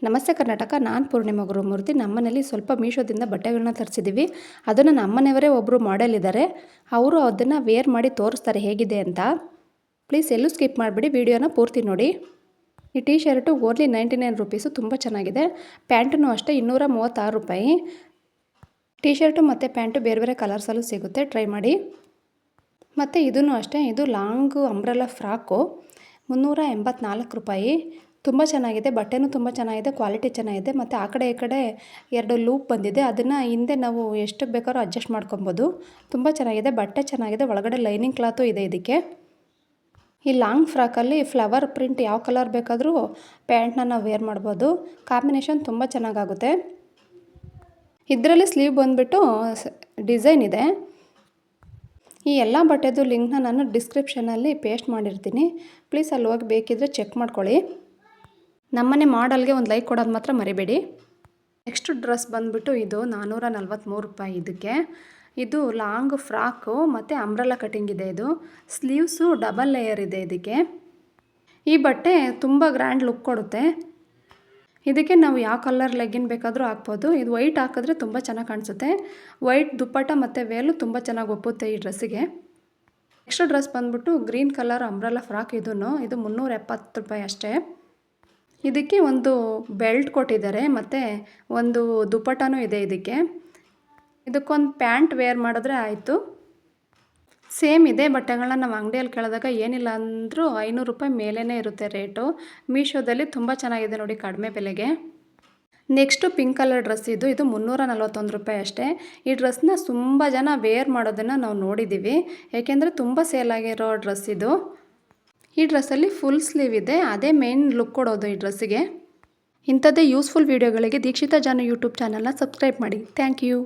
ನಮಸ್ತೆ ಕರ್ನಾಟಕ, ನಾನು ಪೂರ್ಣಿಮಾ ಗುರುಮೂರ್ತಿ. ನಮ್ಮನೇಲಿ ಸ್ವಲ್ಪ ಮೀಶೋದಿಂದ ಬಟ್ಟೆಗಳನ್ನ ತರಿಸಿದ್ದೀವಿ. ಅದನ್ನು ನಮ್ಮನೆಯವರೇ ಒಬ್ಬರು ಮಾಡೆಲ್ ಇದ್ದಾರೆ. ಅವರು ಅದನ್ನು ವೇರ್ ಮಾಡಿ ತೋರಿಸ್ತಾರೆ ಹೇಗಿದೆ ಅಂತ. ಪ್ಲೀಸ್ ಎಲ್ಲೂ ಸ್ಕಿಪ್ ಮಾಡಿಬಿಡಿ, ವಿಡಿಯೋನ ಪೂರ್ತಿ ನೋಡಿ. ಈ ಟೀ ಶರ್ಟು ಓನ್ಲಿ 99 ರುಪೀಸು, ತುಂಬ ಚೆನ್ನಾಗಿದೆ. ಪ್ಯಾಂಟೂ ಅಷ್ಟೇ 236 ರೂಪಾಯಿ. ಟೀ ಶರ್ಟು ಮತ್ತು ಪ್ಯಾಂಟು ಬೇರೆ ಬೇರೆ ಕಲರ್ಸಲ್ಲೂ ಸಿಗುತ್ತೆ, ಟ್ರೈ ಮಾಡಿ. ಮತ್ತು ಇದೂ ಅಷ್ಟೇ, ಇದು ಲಾಂಗ್ ಅಂಬ್ರೆಲಾ ಫ್ರಾಕು 384 ರೂಪಾಯಿ. ತುಂಬ ಚೆನ್ನಾಗಿದೆ, ಬಟ್ಟೆನೂ ತುಂಬ ಚೆನ್ನಾಗಿದೆ, ಕ್ವಾಲಿಟಿ ಚೆನ್ನಾಗಿದೆ. ಮತ್ತು ಆ ಕಡೆ ಈ ಕಡೆ 2 ಲೂಪ್ ಬಂದಿದೆ, ಅದನ್ನು ಹಿಂದೆ ನಾವು ಎಷ್ಟಕ್ಕೆ ಬೇಕಾದ್ರೂ ಅಡ್ಜಸ್ಟ್ ಮಾಡ್ಕೊಬೋದು. ತುಂಬ ಚೆನ್ನಾಗಿದೆ, ಬಟ್ಟೆ ಚೆನ್ನಾಗಿದೆ, ಒಳಗಡೆ ಲೈನಿಂಗ್ ಕ್ಲಾತು ಇದೆ ಇದಕ್ಕೆ. ಈ ಲಾಂಗ್ ಫ್ರಾಕಲ್ಲಿ ಫ್ಲವರ್ ಪ್ರಿಂಟ್ ಯಾವ ಕಲರ್ ಬೇಕಾದರೂ ಪ್ಯಾಂಟ್ನ ನಾವು ವೇರ್ ಮಾಡ್ಬೋದು. ಕಾಂಬಿನೇಷನ್ ತುಂಬ ಚೆನ್ನಾಗಾಗುತ್ತೆ. ಇದರಲ್ಲಿ ಸ್ಲೀವ್ ಬಂದುಬಿಟ್ಟು ಡಿಸೈನ್ ಇದೆ. ಈ ಎಲ್ಲ ಬಟ್ಟೆದು ಲಿಂಕ್ನ ನಾನು ಡಿಸ್ಕ್ರಿಪ್ಷನಲ್ಲಿ ಪೇಸ್ಟ್ ಮಾಡಿರ್ತೀನಿ, ಪ್ಲೀಸ್ ಅಲ್ಲಿ ಹೋಗಿ ಬೇಕಿದ್ದರೆ ಚೆಕ್ ಮಾಡ್ಕೊಳ್ಳಿ. ನಮ್ಮನೆ ಮಾಡಲ್ಗೆ ಒಂದು ಲೈಕ್ ಕೊಡೋದು ಮಾತ್ರ ಮರಿಬೇಡಿ. ನೆಕ್ಸ್ಟ್ ಡ್ರೆಸ್ ಬಂದುಬಿಟ್ಟು ಇದು 443 ರೂಪಾಯಿ. ಇದಕ್ಕೆ ಇದು ಲಾಂಗ್ ಫ್ರಾಕು ಮತ್ತು ಅಂಬ್ರೆಲಾ ಕಟಿಂಗ್ ಇದೆ. ಇದು ಸ್ಲೀವ್ಸು ಡಬಲ್ ಲೇಯರ್ ಇದೆ ಇದಕ್ಕೆ. ಈ ಬಟ್ಟೆ ತುಂಬ ಗ್ರ್ಯಾಂಡ್ ಲುಕ್ ಕೊಡುತ್ತೆ. ಇದಕ್ಕೆ ನಾವು ಯಾವ ಕಲರ್ ಲೆಗ್ಗಿನ್ ಬೇಕಾದರೂ ಹಾಕ್ಬೋದು. ಇದು ವೈಟ್ ಹಾಕಿದ್ರೆ ತುಂಬ ಚೆನ್ನಾಗಿ ಕಾಣಿಸುತ್ತೆ. ವೈಟ್ ದುಪ್ಪಟ್ಟ ಮತ್ತು ವೇಲು ತುಂಬ ಚೆನ್ನಾಗಿ ಒಪ್ಪುತ್ತೆ ಈ ಡ್ರೆಸ್ಸಿಗೆ. ನೆಕ್ಸ್ಟ್ ಡ್ರೆಸ್ ಬಂದುಬಿಟ್ಟು ಗ್ರೀನ್ ಕಲರ್ ಅಂಬ್ರೆಲಾ ಫ್ರಾಕ್. ಇದು 370 ರೂಪಾಯಿ ಅಷ್ಟೇ. ಇದಕ್ಕೆ ಒಂದು ಬೆಲ್ಟ್ ಕೊಟ್ಟಿದ್ದಾರೆ ಮತ್ತು ಒಂದು ದುಪ್ಪಟ್ಟನೂ ಇದೆ ಇದಕ್ಕೆ. ಇದಕ್ಕೊಂದು ಪ್ಯಾಂಟ್ ವೇರ್ ಮಾಡಿದ್ರೆ ಆಯಿತು. ಸೇಮ್ ಇದೇ ಬಟ್ಟೆಗಳನ್ನ ನಾವು ಅಂಗಡಿಯಲ್ಲಿ ಕೇಳಿದಾಗ ಏನಿಲ್ಲ ಅಂದರೂ 500 ರೂಪಾಯಿ ಮೇಲೇ ಇರುತ್ತೆ ರೇಟು. ಮೀಶೋದಲ್ಲಿ ತುಂಬ ಚೆನ್ನಾಗಿದೆ ನೋಡಿ, ಕಡಿಮೆ ಬೆಲೆಗೆ. ನೆಕ್ಸ್ಟು ಪಿಂಕ್ ಕಲರ್ ಡ್ರೆಸ್ ಇದು 341 ರೂಪಾಯಿ ಅಷ್ಟೇ. ಈ ಡ್ರೆಸ್ನ ತುಂಬ ಜನ ವೇರ್ ಮಾಡೋದನ್ನು ನಾವು ನೋಡಿದ್ದೀವಿ, ಏಕೆಂದರೆ ತುಂಬ ಸೇಲ್ ಆಗಿರೋ ಡ್ರೆಸ್ ಇದು. ಈ ಡ್ರೆಸ್ಸಲ್ಲಿ ಫುಲ್ ಸ್ಲೀವ್ ಇದೆ, ಅದೇ ಮೇನ್ ಲುಕ್ ಕೊಡೋದು ಈ ಡ್ರೆಸ್ಸಿಗೆ. ಇಂಥದ್ದೇ ಯೂಸ್ಫುಲ್ ವೀಡಿಯೋಗಳಿಗೆ ದೀಕ್ಷಿತಾ ಜಾನು ಯೂಟ್ಯೂಬ್ ಚಾನಲ್ನ ಸಬ್ಸ್ಕ್ರೈಬ್ ಮಾಡಿ. Thank you.